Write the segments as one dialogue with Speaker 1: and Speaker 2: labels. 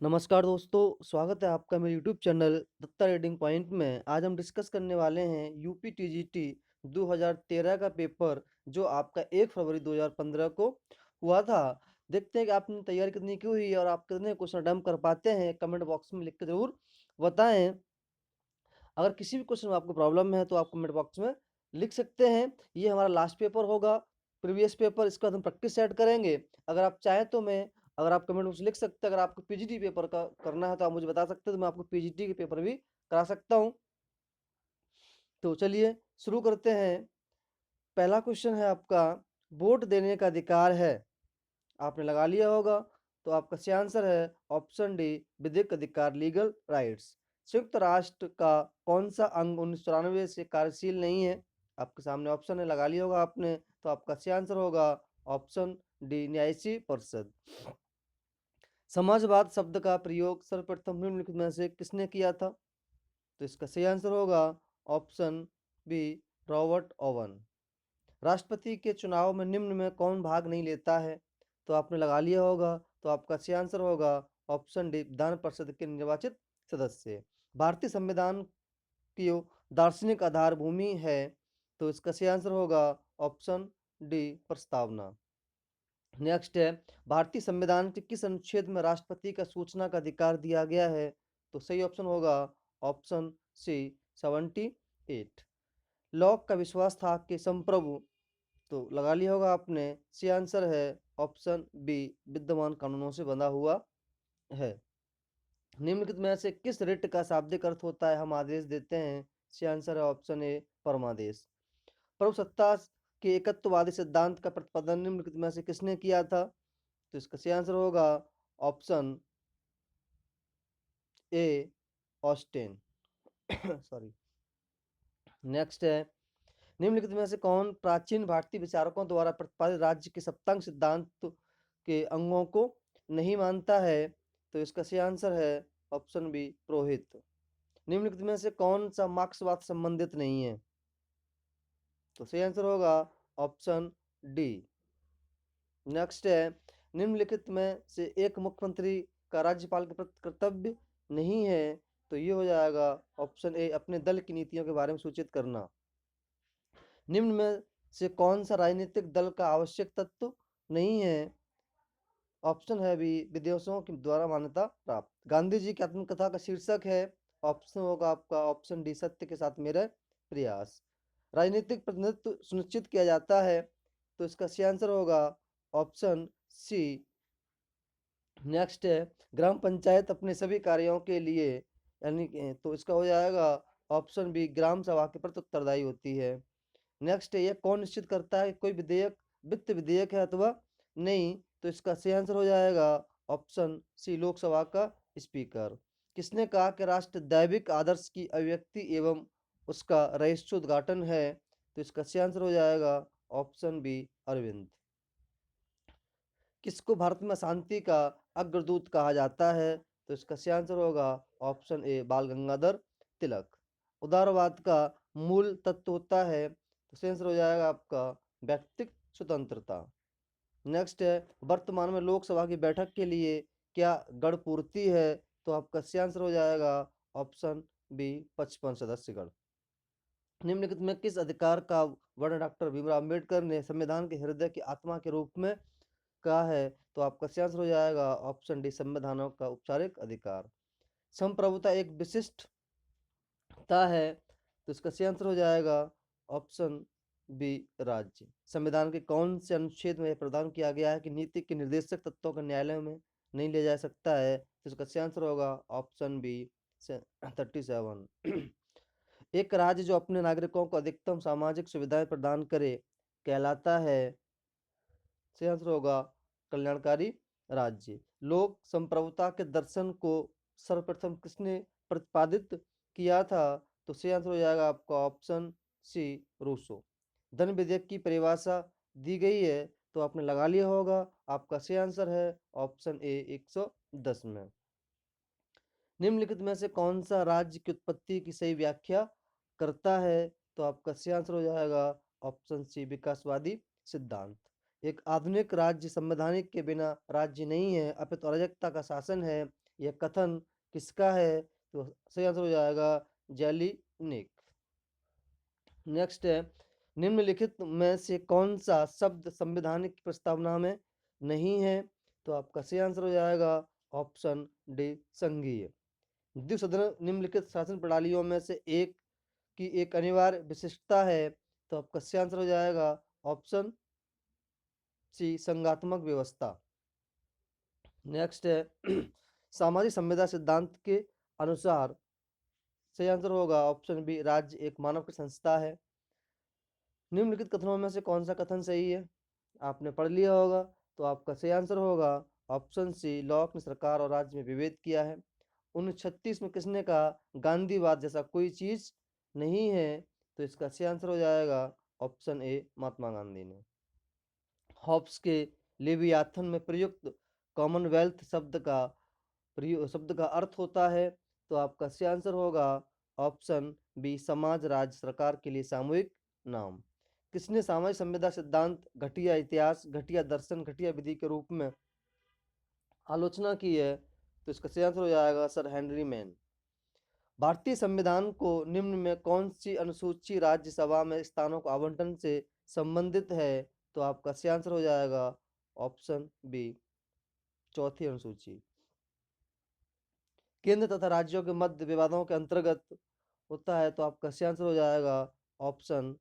Speaker 1: नमस्कार दोस्तों, स्वागत है आपका मेरे YouTube channel Datta reading point में। आज हम डिस्कस करने वाले हैं यूपी टीजीटी 2013 का पेपर जो आपका 1 फरवरी 2015 को हुआ था। देखते हैं कि आपने तैयारी कितनी की हुई है और आप कितने क्वेश्चन अटेम्प्ट कर पाते हैं। कमेंट बॉक्स में लिख के ज़रूर बताएं। अगर किसी भी क्वेश्चन में आपको प्रॉब्लम है तो आप कमेंट बॉक्स में लिख सकते हैं। ये हमारा लास्ट पेपर होगा, प्रीवियस पेपर। इसके बाद हम प्रैक्टिस सेट करेंगे। अगर आप चाहें तो मैं अगर आप कमेंट बॉक्स में लिख सकते हैं, अगर आपको पीजीटी पेपर का करना है तो आप मुझे बता सकते हैं, तो मैं आपको पीजीटी के पेपर भी करा सकता हूँ। तो चलिए शुरू करते हैं। पहला क्वेश्चन है आपका, वोट देने का अधिकार है। आपने लगा लिया होगा, तो आपका सही आंसर है ऑप्शन डी, विधिक अधिकार, लीगल राइट्स। संयुक्त राष्ट्र का कौन सा अंग 1994 से कार्यशील नहीं है? आपके सामने ऑप्शन है, लगा लिया होगा आपने, तो आपका सही आंसर होगा ऑप्शन डी, न्यायिक परिषद। समाजवाद शब्द का प्रयोग सर्वप्रथम निम्नलिखित में से किसने किया था? तो इसका सही आंसर होगा ऑप्शन बी, रॉबर्ट ओवन। राष्ट्रपति के चुनाव में निम्न में कौन भाग नहीं लेता है? तो आपने लगा लिया होगा, तो आपका सही आंसर होगा ऑप्शन डी, विधान परिषद के निर्वाचित सदस्य। भारतीय संविधान की दार्शनिक आधारभूमि है, तो इसका सही आंसर होगा ऑप्शन डी, प्रस्तावना। नेक्स्ट है, भारतीय संविधान के किस अनुच्छेद में राष्ट्रपति का सूचना का अधिकार दिया गया है? तो सही ऑप्शन होगा ऑप्शन सी, 78। लॉक का विश्वास था कि संप्रभु, तो लगा लिया होगा आपने, सी आंसर है ऑप्शन बी, विद्यमान कानूनों से बंधा हुआ है। निम्नलिखित में से किस रिट का शाब्दिक अर्थ होता है हम आदेश देते हैं? सी आंसर है ऑप्शन ए, परमादेश। प्रभुसत्ता के एकत्ववादी सिद्धांत का प्रतिपादन निम्नलिखित में से किसने किया था? तो इसका सही आंसर होगा option A, Austin. Sorry. Next है, निम्नलिखित में से कौन प्राचीन भारतीय विचारकों द्वारा प्रतिपादित राज्य के सप्तांग सिद्धांत के अंगों को नहीं मानता है? तो इसका सही आंसर है ऑप्शन बी, पुरोहित। निम्नलिखित में से कौन सा मार्क्सवाद संबंधित नहीं है? तो सही आंसर होगा ऑप्शन डी। नेक्स्ट है, निम्नलिखित में से एक मुख्यमंत्री का राज्यपाल के प्रति कर्तव्य नहीं है? तो ये हो जाएगा ऑप्शन ए, अपने दल की नीतियों के बारे में सूचित करना। निम्न में से कौन सा राजनीतिक दल का आवश्यक तत्व नहीं है? ऑप्शन है बी, विदेशों के द्वारा मान्यता प्राप्त। गांधी जी की आत्मकथा का शीर्षक है? ऑप्शन होगा आपका ऑप्शन डी, सत्य के साथ मेरा प्रयास। राजनीतिक प्रतिनिधित्व सुनिश्चित किया जाता है? तो इसका सही आंसर होगा ऑप्शन सी। नेक्स्ट है, ग्राम पंचायत अपने सभी कार्यों के लिए तो इसका हो जाएगा ऑप्शन बी, ग्राम सभा के प्रति उत्तरदायी होती है। नेक्स्ट है, यह कौन निश्चित करता है कि कोई विधेयक वित्त विधेयक है अथवा नहीं? तो इसका सही आंसर हो जाएगा ऑप्शन सी, लोकसभा का स्पीकर। किसने कहा कि राष्ट्र दैविक आदर्श की अभिव्यक्ति एवं उसका रहस्योद्घाटन है? तो इसका सही आंसर हो जाएगा ऑप्शन बी, अरविंद। किसको भारत में शांति का अग्रदूत कहा जाता है? तो इसका सही आंसर होगा ऑप्शन ए, बाल गंगाधर तिलक। उदारवाद का मूल तत्व होता है? तो सही आंसर हो जाएगा आपका व्यक्तिगत स्वतंत्रता। नेक्स्ट है, वर्तमान में लोकसभा की बैठक के लिए क्या गण पूर्ति है? तो आपका सही आंसर हो जाएगा ऑप्शन बी, 55 सदस्य गण। निम्नलिखित में किस अधिकार का वर्णन डॉक्टर भीमराव अम्बेडकर ने संविधान के हृदय की आत्मा के रूप में कहा है? तो आपका सही आंसर हो जाएगा ऑप्शन डी, संविधानों का औपचारिक अधिकार। संप्रभुता एक विशिष्टता है? तो इसका सही आंसर हो जाएगा ऑप्शन बी, राज्य। संविधान के कौन से अनुच्छेद में यह प्रदान किया गया है कि नीति के निर्देशक तत्वों का न्यायालय में नहीं ले जा सकता है? तो इसका सही आंसर होगा ऑप्शन बी, 37। एक राज्य जो अपने नागरिकों को अधिकतम सामाजिक सुविधाएं प्रदान करे कहलाता है? सही आंसर होगा कल्याणकारी राज्य। लोक संप्रभुता के दर्शन को सर्वप्रथम किसने प्रतिपादित किया था? तो सही आंसर हो जाएगा आपका ऑप्शन सी, रूसो। धन विधेयक की परिभाषा दी गई है? तो आपने लगा लिया होगा, आपका सही आंसर है ऑप्शन ए, 110 में। निम्नलिखित में से कौन सा राज्य की उत्पत्ति की सही व्याख्या करता है? तो आपका सही आंसर हो जाएगा ऑप्शन सी, विकासवादी सिद्धांत। एक आधुनिक राज्य संवैधानिक के बिना राज्य नहीं है, अपितु अराजकता का शासन है। यह कथन किसका है? तो सही आंसर हो जाएगा जेलिनिक। नेक्स्ट है, निम्नलिखित में से कौन सा शब्द संवैधानिक प्रस्तावना में नहीं है? तो आपका सही आंसर हो जाएगा ऑप्शन डी संघीय। द्विसदन निम्नलिखित शासन प्रणालियों में से एक की एक अनिवार्य विशिष्टता है। तो आपका सही आंसर हो जाएगा ऑप्शन सी संघात्मक व्यवस्था। नेक्स्ट है सामाजिक संवेदना सिद्धांत के अनुसार सही आंसर होगा ऑप्शन बी राज्य एक मानव की संस्था है। निम्नलिखित कथनों में से कौन सा कथन सही है? आपने पढ़ लिया होगा। तो आपका सही आंसर होगा ऑप्शन सी लॉक ने सरकार और राज्य में विभेद किया है। 1936 में किसने कहा गांधीवाद जैसा कोई चीज नहीं है? तो इसका सही आंसर हो जाएगा ऑप्शन ए महात्मा गांधी ने। हॉब्स के लेवियाथन में प्रयुक्त कॉमनवेल्थ शब्द का अर्थ होता है। तो आपका सही आंसर होगा ऑप्शन बी समाज राज्य सरकार के लिए सामूहिक नाम। किसने सामाजिक संवेदना सिद्धांत घटिया इतिहास घटिया दर्शन घटिया विधि के रूप में आलोचना की है? तो इसका सही आंसर हो जाएगा सर हेनरी मैन। भारतीय संविधान को निम्न में कौन सी अनुसूची राज्यसभा में स्थानों को आवंटन से संबंधित है? तो आपका सही आंसर हो जाएगा ऑप्शन बी चौथी अनुसूची। केंद्र तथा राज्यों के मध्य विवादों के अंतर्गत होता है। तो आपका सही आंसर हो जाएगा ऑप्शन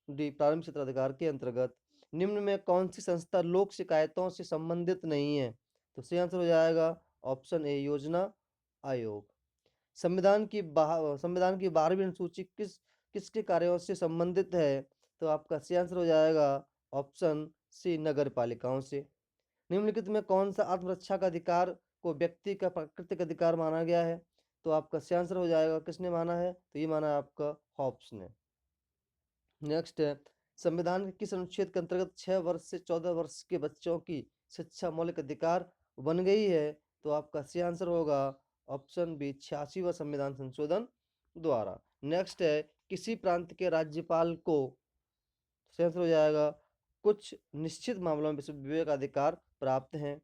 Speaker 1: डी प्रारंभिक क्षेत्राधिकार के अंतर्गत। निम्न में कौन सी संस्था लोक शिकायतों से संबंधित नहीं है? तो सही आंसर हो जाएगा ऑप्शन ए योजना आयोग। संविधान की 12वीं अनुसूची किसके कार्यों से संबंधित है? तो आपका सही आंसर हो जाएगा ऑप्शन सी नगर पालिकाओं से। निम्नलिखित में कौन सा आत्मरक्षा का अधिकार को व्यक्ति का प्राकृतिक अधिकार माना गया है? तो आपका सही आंसर हो जाएगा किसने माना है? तो ये माना है आपका हॉब्स ने। नेक्स्ट है संविधान के किस अनुच्छेद के अंतर्गत 6 वर्ष से 14 वर्ष के बच्चों की शिक्षा मौलिक अधिकार बन गई है? तो आपका सही आंसर होगा ऑप्शन बी 86वां संविधान संशोधन द्वारा। नेक्स्ट है किसी प्रांत के राज्यपाल को सही आंसर हो जाएगा कुछ निश्चित मामलों में विवेकाधिकार प्राप्त हैं।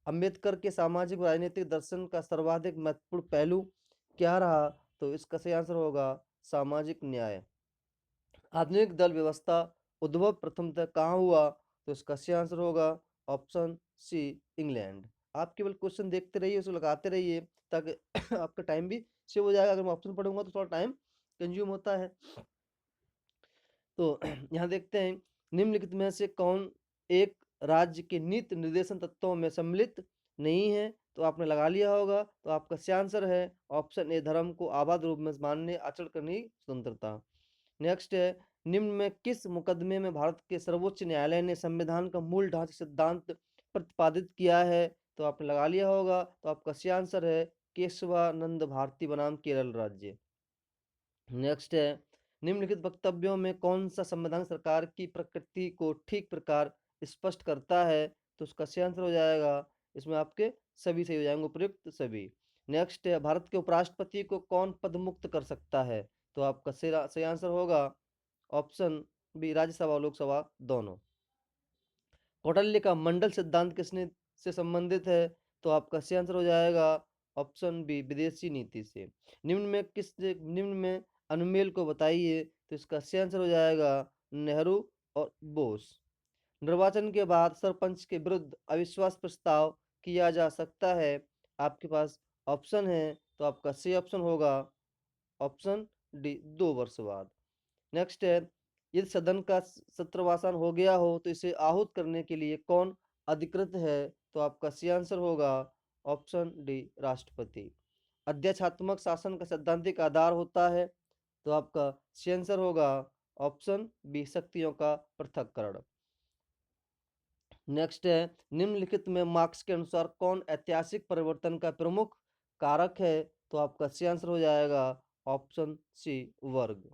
Speaker 1: अंबेडकर के सामाजिक व राजनीतिक दर्शन का सर्वाधिक महत्वपूर्ण पहलू क्या रहा? तो इसका सही आंसर होगा सामाजिक न्याय। आधुनिक दल व्यवस्था उद्भव प्रथमतः कहाँ हुआ? तो इसका सही आंसर होगा ऑप्शन सी इंग्लैंड। आप केवल क्वेश्चन देखते रहिए उसको लगाते रहिए ताकि आपका टाइम भी सेव हो जाएगा। अगर मैं ऑप्शन पढ़ूंगा तो थोड़ा टाइम कंज्यूम होता है। तो यहाँ देखते हैं निम्नलिखित में से कौन एक राज्य के नीति निर्देशन तत्वों में सम्मिलित नहीं है? तो आपने लगा लिया होगा। तो आपका सही आंसर है ऑप्शन ए धर्म को आबाद रूप में मानने आचरण करने की स्वतंत्रता। नेक्स्ट है निम्न में किस मुकदमे में भारत के सर्वोच्च न्यायालय ने संविधान का मूल ढांचा सिद्धांत प्रतिपादित किया है? तो आपने लगा लिया होगा। तो आपका सही आंसर है केशवानंद भारती बनाम केरल राज्य। नेक्स्ट है निम्नलिखित वक्तव्यों में कौन सा संविधान सरकार की प्रकृति को ठीक प्रकार स्पष्ट करता है? तो उसका सही आंसर हो जाएगा इसमें आपके सभी सही हो जाएंगे उपयुक्त सभी। नेक्स्ट है भारत के उपराष्ट्रपति को कौन पद मुक्त कर सकता है? तो आपका सही आंसर होगा ऑप्शन बी राज्यसभा और लोकसभा दोनों। कौटिल्य का मंडल सिद्धांत किसने से संबंधित है? तो आपका सही आंसर हो जाएगा ऑप्शन बी विदेशी नीति से। निम्न में अनुमेय को बताइए? तो इसका सही आंसर हो जाएगा नेहरू और बोस। निर्वाचन के बाद सरपंच के विरुद्ध अविश्वास प्रस्ताव किया जा सकता है। आपके पास ऑप्शन है। तो आपका सही ऑप्शन होगा ऑप्शन डी 2 वर्ष बाद। नेक्स्ट है यदि सदन का सत्रवासन हो गया हो तो इसे आहूत करने के लिए कौन अधिकृत है? तो आपका सही आंसर होगा ऑप्शन डी राष्ट्रपति। अध्यक्षात्मक शासन का सैद्धांतिक आधार होता है। तो आपका सही आंसर होगा ऑप्शन बी शक्तियों का पृथक्करण। नेक्स्ट है निम्नलिखित में मार्क्स के अनुसार कौन ऐतिहासिक परिवर्तन का प्रमुख कारक है? तो आपका सही आंसर हो जाएगा ऑप्शन सी वर्ग।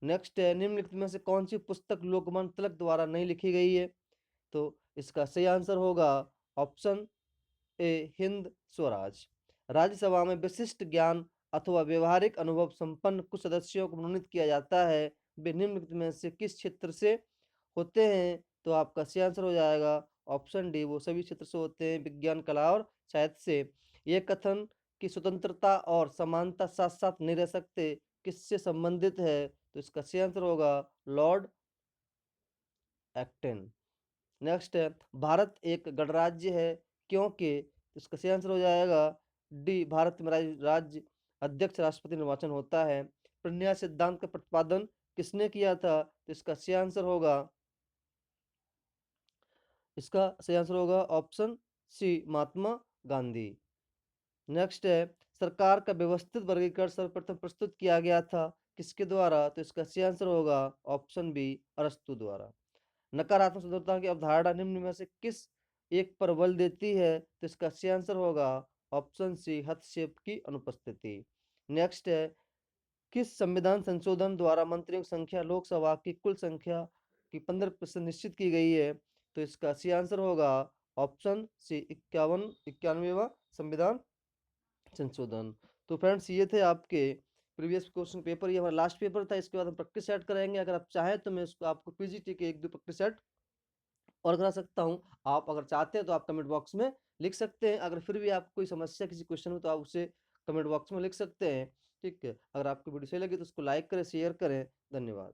Speaker 1: नेक्स्ट है निम्नलिखित में से कौन सी पुस्तक लोकमान्य तिलक द्वारा नहीं लिखी गई है? तो इसका सही आंसर होगा ऑप्शन ए हिंद स्वराज। राज्यसभा में विशिष्ट ज्ञान अथवा व्यवहारिक अनुभव संपन्न कुछ सदस्यों को मनोनीत किया जाता है। वे निम्नलिखित में से किस क्षेत्र से होते हैं? तो आपका सही आंसर हो जाएगा ऑप्शन डी वो सभी क्षेत्र से होते हैं विज्ञान कला और साहित्य से। ये कथन कि स्वतंत्रता और समानता साथ साथ नहीं रह सकते किससे संबंधित है? तो इसका सही आंसर होगा लॉर्ड एक्टन। नेक्स्ट है, भारत एक गणराज्य है क्योंकि? तो इसका सही आंसर हो जाएगा डी, भारत में राज्य अध्यक्ष राष्ट्रपति निर्वाचन होता है। प्रन्या सिद्धांत का प्रतिपादन किसने किया था? तो इसका सही आंसर होगा option C, Mahatma Gandhi. Next है, सरकार का व्यवस्थित वर्गीकरण सर्वप्रथम प्रस्तुत किया गया था किसके द्वारा? तो इसका सही आंसर होगा ऑप्शन बी, अरस्तु द्वारा। नकारात्मक स्वतंत्रता की अवधारणा निम्न में से किस एक पर बल देती है? तो इसका सही आंसर होगा ऑप्शन सी, हस्तक्षेप की अनुपस्थिति। नेक्स्ट है, किस संविधान संशोधन द्वारा मंत्रियों की संख्या लोकसभा की कुल संख्या की 15% निश्चित की गई है? तो इसका सही आंसर होगा ऑप्शन सी, 91वां संविधान संशोधन। तो फ्रेंड्स, ये थे आपके प्रीवियस क्वेश्चन पेपर। ये हमारा लास्ट पेपर था। इसके बाद हम प्रैक्टिस सेट करेंगे। अगर आप चाहें तो मैं इसको आपको पीजीटी के 1-2 प्रैक्टिस सेट और करा सकता हूँ। आप अगर चाहते हैं तो आप कमेंट बॉक्स में लिख सकते हैं। अगर फिर भी आपको कोई समस्या किसी क्वेश्चन में तो आप उसे कमेंट बॉक्स में लिख सकते हैं। ठीक है, अगर आपको वीडियो सही लगी तो उसको लाइक करें, शेयर करें। धन्यवाद।